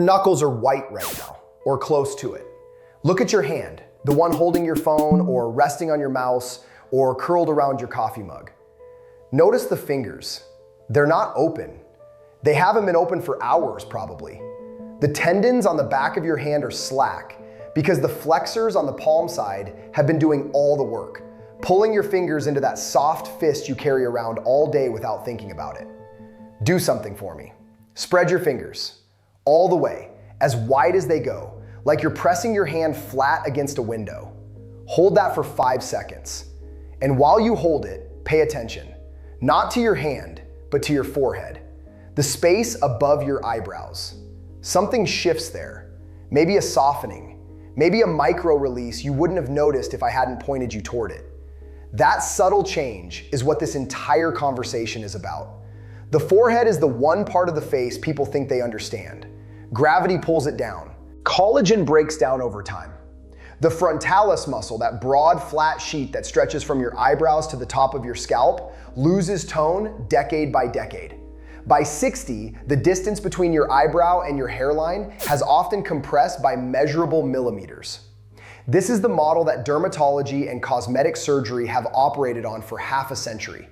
Your knuckles are white right now, or close to it. Look at your hand, the one holding your phone or resting on your mouse or curled around your coffee mug. Notice the fingers. They're not open. They haven't been open for hours probably. The tendons on the back of your hand are slack because the flexors on the palm side have been doing all the work, pulling your fingers into that soft fist you carry around all day without thinking about it. Do something for me. Spread your fingers all the way, as wide as they go, like you're pressing your hand flat against a window. Hold that for 5 seconds. And while you hold it, pay attention, not to your hand, but to your forehead, the space above your eyebrows. Something shifts there, maybe a softening, maybe a micro release you wouldn't have noticed if I hadn't pointed you toward it. That subtle change is what this entire conversation is about. The forehead is the one part of the face people think they understand. Gravity pulls it down. Collagen breaks down over time. The frontalis muscle, that broad, flat sheet that stretches from your eyebrows to the top of your scalp, loses tone decade by decade. By 60, the distance between your eyebrow and your hairline has often compressed by measurable millimeters. This is the model that dermatology and cosmetic surgery have operated on for half a century.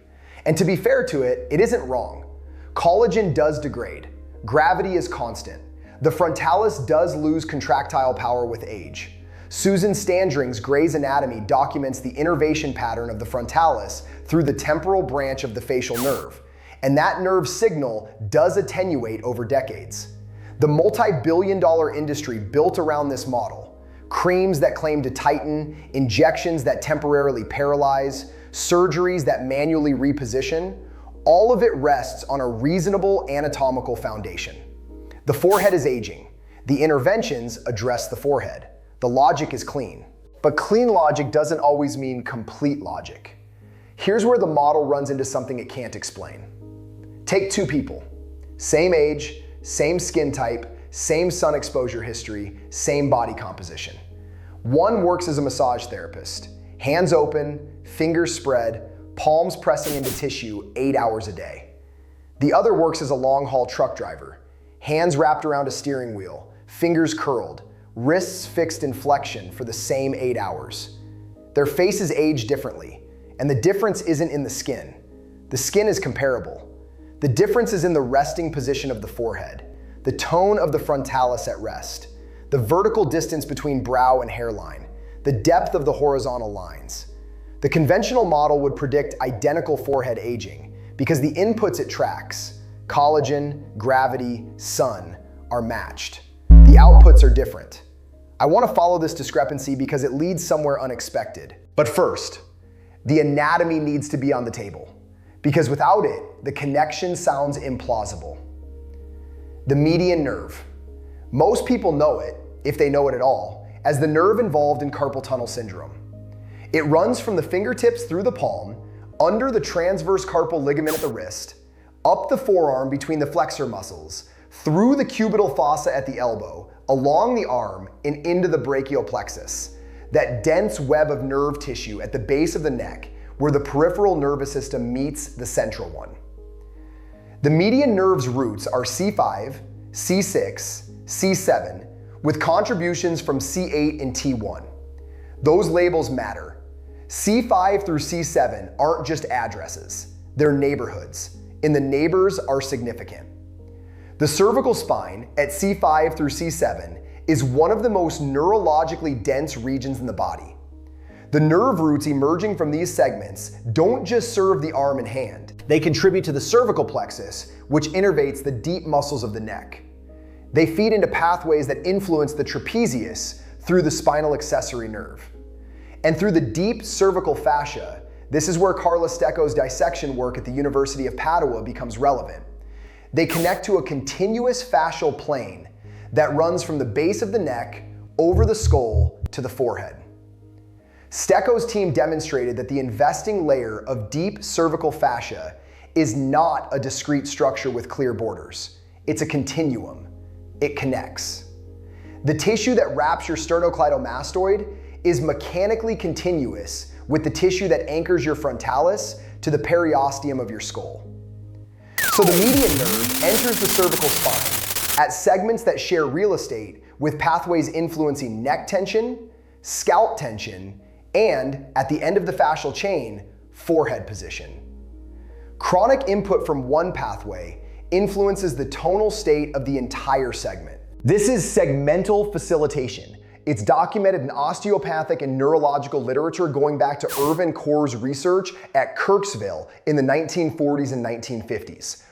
And to be fair to it, it isn't wrong. Collagen does degrade. Gravity is constant. The frontalis does lose contractile power with age. Susan Standring's Gray's Anatomy documents the innervation pattern of the frontalis through the temporal branch of the facial nerve, and that nerve signal does attenuate over decades. The multi-billion-dollar industry built around this model, creams that claim to tighten, injections that temporarily paralyze, surgeries that manually reposition, all of it rests on a reasonable anatomical foundation. The forehead is aging. The interventions address the forehead. The logic is clean. But clean logic doesn't always mean complete logic. Here's where the model runs into something it can't explain. Take two people, same age, same skin type, same sun exposure history, same body composition. One works as a massage therapist, hands open, fingers spread, palms pressing into tissue 8 hours a day. The other works as a long-haul truck driver, hands wrapped around a steering wheel, fingers curled, wrists fixed in flexion for the same 8 hours. Their faces age differently, and the difference isn't in the skin. The skin is comparable. The difference is in the resting position of the forehead, the tone of the frontalis at rest, the vertical distance between brow and hairline, the depth of the horizontal lines. The conventional model would predict identical forehead aging because the inputs it tracks, collagen, gravity, sun, are matched. The outputs are different. I want to follow this discrepancy because it leads somewhere unexpected. But first, the anatomy needs to be on the table, because without it, the connection sounds implausible. The median nerve. Most people know it, if they know it at all, as the nerve involved in carpal tunnel syndrome. It runs from the fingertips through the palm, under the transverse carpal ligament at the wrist, up the forearm between the flexor muscles, through the cubital fossa at the elbow, along the arm, and into the brachial plexus, that dense web of nerve tissue at the base of the neck where the peripheral nervous system meets the central one. The median nerve's roots are C5, C6, C7, with contributions from C8 and T1. Those labels matter. C5 through C7 aren't just addresses, they're neighborhoods, and the neighbors are significant. The cervical spine at C5 through C7 is one of the most neurologically dense regions in the body. The nerve roots emerging from these segments don't just serve the arm and hand. They contribute to the cervical plexus, which innervates the deep muscles of the neck. They feed into pathways that influence the trapezius through the spinal accessory nerve. And through the deep cervical fascia, this is where Carla Stecco's dissection work at the University of Padua becomes relevant. They connect to a continuous fascial plane that runs from the base of the neck over the skull to the forehead. Stecco's team demonstrated that the investing layer of deep cervical fascia is not a discrete structure with clear borders. It's a continuum. It connects. The tissue that wraps your sternocleidomastoid is mechanically continuous with the tissue that anchors your frontalis to the periosteum of your skull. So the median nerve enters the cervical spine, at segments that share real estate with pathways influencing neck tension, scalp tension, and, at the end of the fascial chain, forehead position. Chronic input from one pathway influences the tonal state of the entire segment. This is segmental facilitation. It's documented in osteopathic and neurological literature going back to Irvin Core's research at Kirksville in the 1940s and 1950s.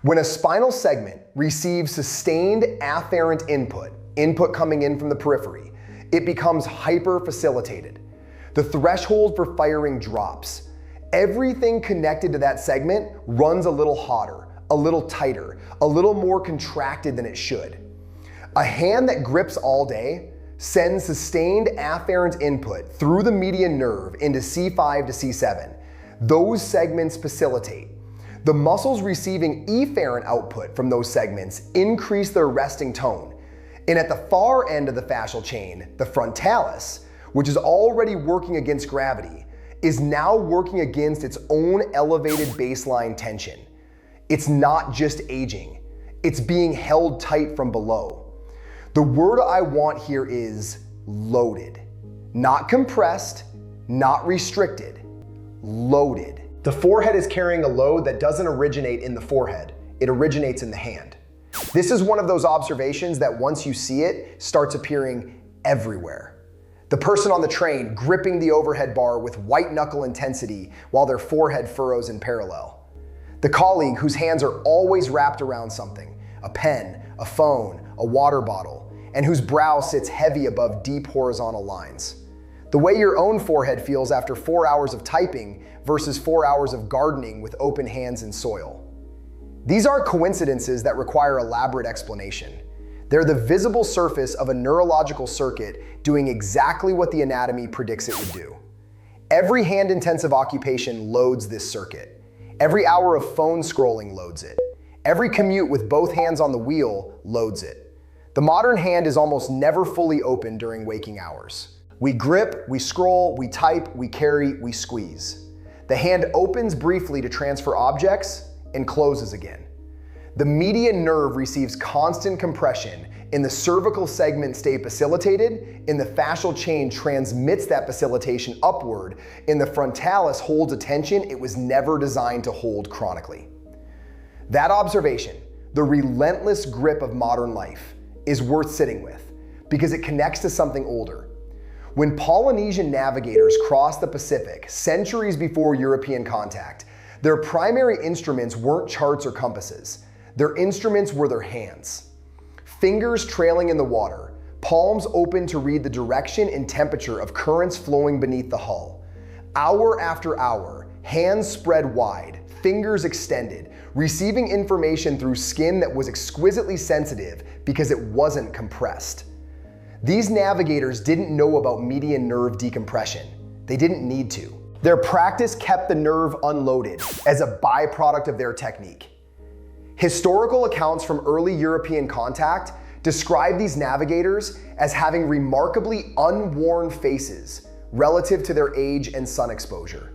When a spinal segment receives sustained afferent input coming in from the periphery, it becomes hyperfacilitated. The threshold for firing drops. Everything connected to that segment runs a little hotter, a little tighter, a little more contracted than it should. A hand that grips all day sends sustained afferent input through the median nerve into C5 to C7. Those segments facilitate. The muscles receiving efferent output from those segments increase their resting tone. And at the far end of the fascial chain, the frontalis, which is already working against gravity, is now working against its own elevated baseline tension. It's not just aging, it's being held tight from below. The word I want here is loaded. Not compressed, not restricted, loaded. The forehead is carrying a load that doesn't originate in the forehead, it originates in the hand. This is one of those observations that once you see it, starts appearing everywhere. The person on the train gripping the overhead bar with white knuckle intensity while their forehead furrows in parallel. The colleague whose hands are always wrapped around something, a pen, a phone, a water bottle, and whose brow sits heavy above deep horizontal lines. The way your own forehead feels after 4 hours of typing versus 4 hours of gardening with open hands in soil. These aren't coincidences that require elaborate explanation. They're the visible surface of a neurological circuit doing exactly what the anatomy predicts it would do. Every hand-intensive occupation loads this circuit. Every hour of phone scrolling loads it. Every commute with both hands on the wheel loads it. The modern hand is almost never fully open during waking hours. We grip, we scroll, we type, we carry, we squeeze. The hand opens briefly to transfer objects and closes again. The median nerve receives constant compression and the cervical segment stay facilitated, and the fascial chain transmits that facilitation upward, and the frontalis holds a tension it was never designed to hold chronically. That observation, the relentless grip of modern life, is worth sitting with because it connects to something older. When Polynesian navigators crossed the Pacific centuries before European contact, their primary instruments weren't charts or compasses. Their instruments were their hands. Fingers trailing in the water, palms open to read the direction and temperature of currents flowing beneath the hull. Hour after hour, hands spread wide, fingers extended, receiving information through skin that was exquisitely sensitive because it wasn't compressed. These navigators didn't know about median nerve decompression. They didn't need to. Their practice kept the nerve unloaded as a byproduct of their technique. Historical accounts from early European contact describe these navigators as having remarkably unworn faces relative to their age and sun exposure.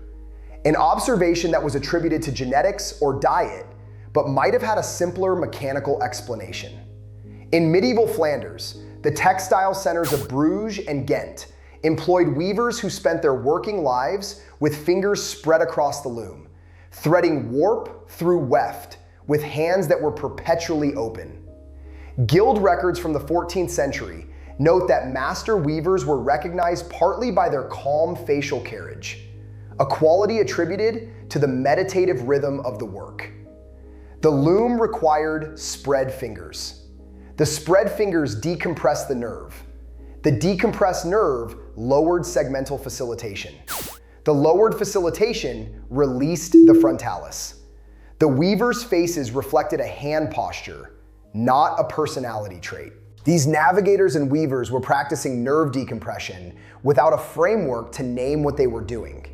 An observation that was attributed to genetics or diet, but might have had a simpler mechanical explanation. In medieval Flanders, the textile centers of Bruges and Ghent employed weavers who spent their working lives with fingers spread across the loom, threading warp through weft with hands that were perpetually open. Guild records from the 14th century note that master weavers were recognized partly by their calm facial carriage, a quality attributed to the meditative rhythm of the work. The loom required spread fingers. The spread fingers decompressed the nerve. The decompressed nerve lowered segmental facilitation. The lowered facilitation released the frontalis. The weavers' faces reflected a hand posture, not a personality trait. These navigators and weavers were practicing nerve decompression without a framework to name what they were doing.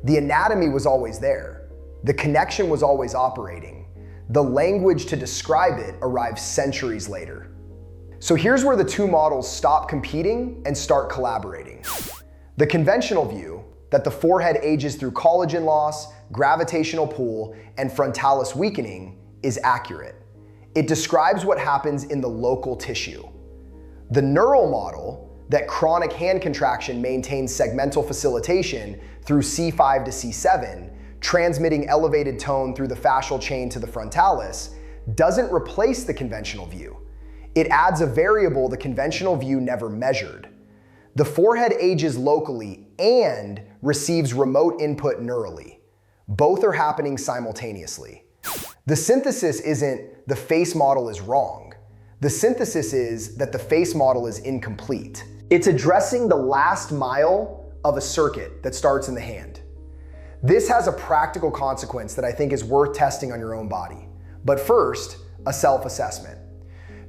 The anatomy was always there. The connection was always operating. The language to describe it arrived centuries later. So here's where the two models stop competing and start collaborating. The conventional view that the forehead ages through collagen loss, gravitational pull, and frontalis weakening is accurate. It describes what happens in the local tissue. The neural model, that chronic hand contraction maintains segmental facilitation through C5 to C7, transmitting elevated tone through the fascial chain to the frontalis, doesn't replace the conventional view. It adds a variable the conventional view never measured. The forehead ages locally and receives remote input neurally. Both are happening simultaneously. The synthesis isn't the face model is wrong. The synthesis is that the face model is incomplete. It's addressing the last mile of a circuit that starts in the hand. This has a practical consequence that I think is worth testing on your own body. But first, a self-assessment.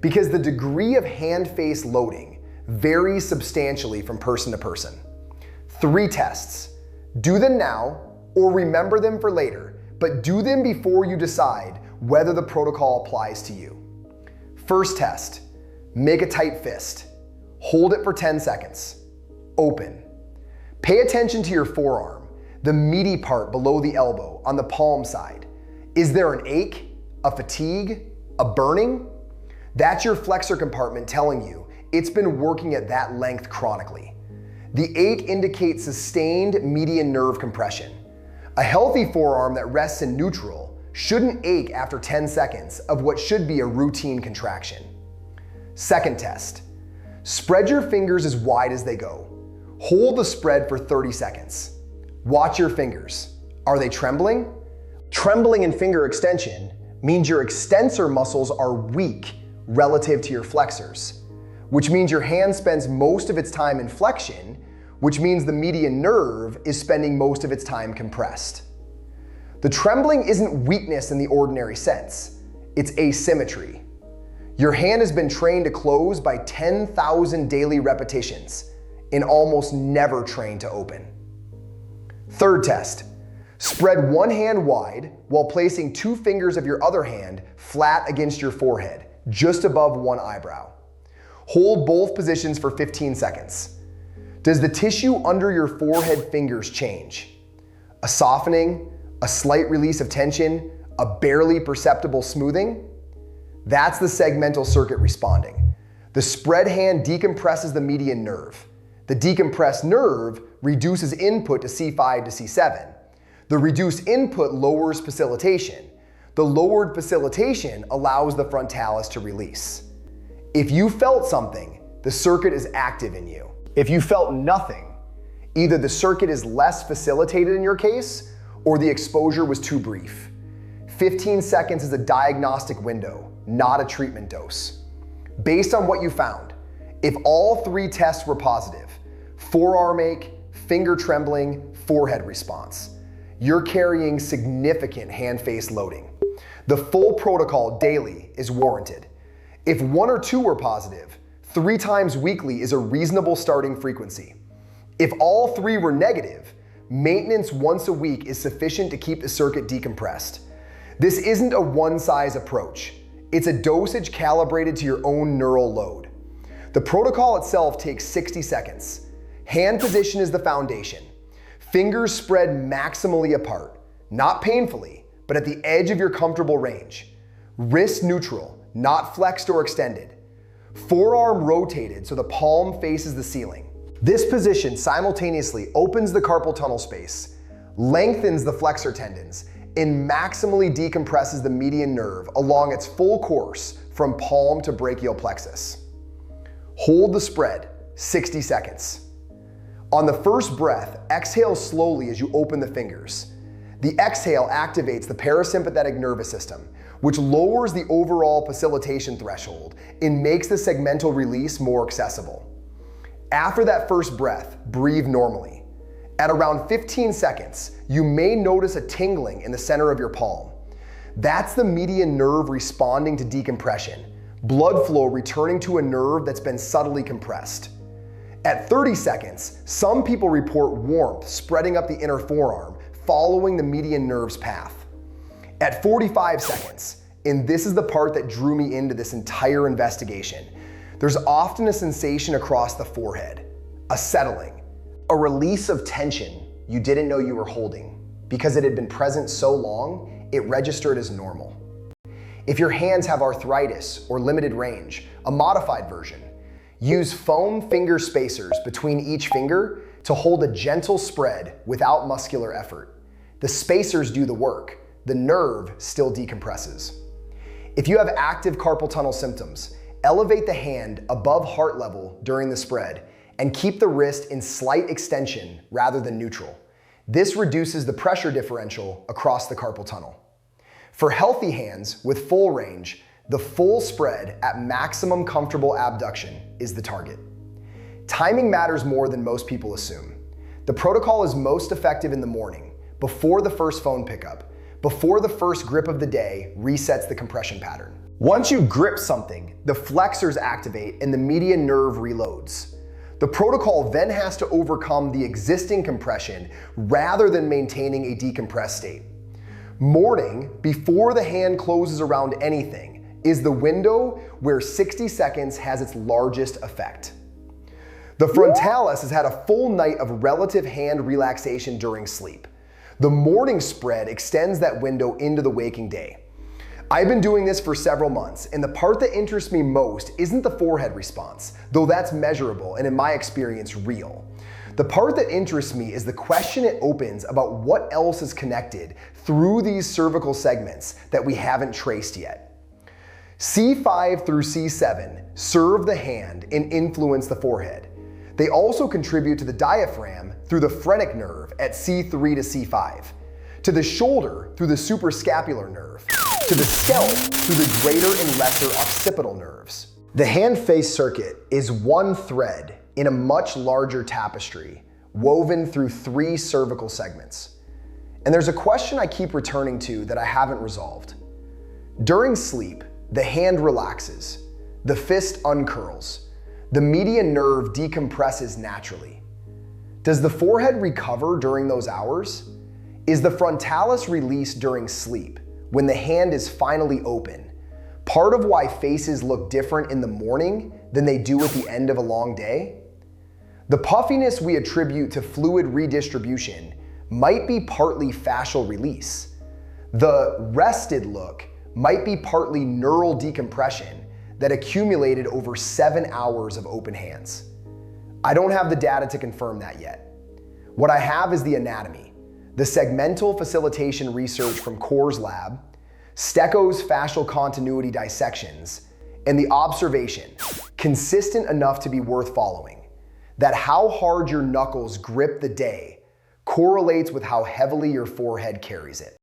Because the degree of hand-face loading varies substantially from person to person. 3 tests. Do them now or remember them for later, but do them before you decide whether the protocol applies to you. First test, make a tight fist. Hold it for 10 seconds. Open. Pay attention to your forearm, the meaty part below the elbow on the palm side. Is there an ache, a fatigue, a burning? That's your flexor compartment telling you it's been working at that length chronically. The ache indicates sustained median nerve compression. A healthy forearm that rests in neutral shouldn't ache after 10 seconds of what should be a routine contraction. Second test. Spread your fingers as wide as they go. Hold the spread for 30 seconds. Watch your fingers. Are they trembling? Trembling in finger extension means your extensor muscles are weak relative to your flexors, which means your hand spends most of its time in flexion, which means the median nerve is spending most of its time compressed. The trembling isn't weakness in the ordinary sense. It's asymmetry. Your hand has been trained to close by 10,000 daily repetitions and almost never trained to open. Third test. Spread one hand wide while placing 2 fingers of your other hand flat against your forehead, just above one eyebrow. Hold both positions for 15 seconds. Does the tissue under your forehead fingers change? A softening, a slight release of tension, a barely perceptible smoothing? That's the segmental circuit responding. The spread hand decompresses the median nerve. The decompressed nerve reduces input to C5 to C7. The reduced input lowers facilitation. The lowered facilitation allows the frontalis to release. If you felt something, the circuit is active in you. If you felt nothing, either the circuit is less facilitated in your case or the exposure was too brief. 15 seconds is a diagnostic window, not a treatment dose. Based on what you found, if all 3 tests were positive, forearm ache, finger trembling, forehead response, you're carrying significant hand-face loading. The full protocol daily is warranted. If 1 or 2 were positive, 3 times weekly is a reasonable starting frequency. If all 3 were negative, maintenance once a week is sufficient to keep the circuit decompressed. This isn't a one-size approach. It's a dosage calibrated to your own neural load. The protocol itself takes 60 seconds. Hand position is the foundation. Fingers spread maximally apart, not painfully, but at the edge of your comfortable range. Wrist neutral, not flexed or extended. Forearm rotated so the palm faces the ceiling. This position simultaneously opens the carpal tunnel space, lengthens the flexor tendons, and maximally decompresses the median nerve along its full course from palm to brachial plexus. Hold the spread, 60 seconds. On the first breath, exhale slowly as you open the fingers. The exhale activates the parasympathetic nervous system, which lowers the overall facilitation threshold and makes the segmental release more accessible. After that first breath, breathe normally. At around 15 seconds, you may notice a tingling in the center of your palm. That's the median nerve responding to decompression, blood flow returning to a nerve that's been subtly compressed. At 30 seconds, some people report warmth spreading up the inner forearm following the median nerve's path. At 45 seconds, and this is the part that drew me into this entire investigation, there's often a sensation across the forehead, a settling, a release of tension you didn't know you were holding because it had been present so long, it registered as normal. If your hands have arthritis or limited range, a modified version. Use foam finger spacers between each finger to hold a gentle spread without muscular effort. The spacers do the work, the nerve still decompresses. If you have active carpal tunnel symptoms, elevate the hand above heart level during the spread and keep the wrist in slight extension rather than neutral. This reduces the pressure differential across the carpal tunnel. For healthy hands with full range, the full spread at maximum comfortable abduction is the target. Timing matters more than most people assume. The protocol is most effective in the morning, before the first phone pickup, before the first grip of the day resets the compression pattern. Once you grip something, the flexors activate and the median nerve reloads. The protocol then has to overcome the existing compression rather than maintaining a decompressed state. Morning, before the hand closes around anything, is the window where 60 seconds has its largest effect. The Frontalis has had a full night of relative hand relaxation during sleep. The morning spread extends that window into the waking day. I've been doing this for several months, and the part that interests me most isn't the forehead response, though that's measurable and in my experience real. The part that interests me is the question it opens about what else is connected through these cervical segments that we haven't traced yet. C5 through C7 serve the hand and influence the forehead. They also contribute to the diaphragm through the phrenic nerve at C3 to C5, to the shoulder through the suprascapular nerve, to the scalp through the greater and lesser occipital nerves. The hand face circuit is one thread in a much larger tapestry woven through 3 cervical segments. And there's a question I keep returning to that I haven't resolved. During sleep, the hand relaxes, the fist uncurls, the median nerve decompresses naturally. Does the forehead recover during those hours? Is the frontalis released during sleep, when the hand is finally open, part of why faces look different in the morning than they do at the end of a long day? The puffiness we attribute to fluid redistribution might be partly fascial release. The rested look might be partly neural decompression that accumulated over 7 hours of open hands. I don't have the data to confirm that yet. What I have is the anatomy, the segmental facilitation research from Core's lab, Stecco's fascial continuity dissections, and the observation, consistent enough to be worth following, that how hard your knuckles grip the day correlates with how heavily your forehead carries it.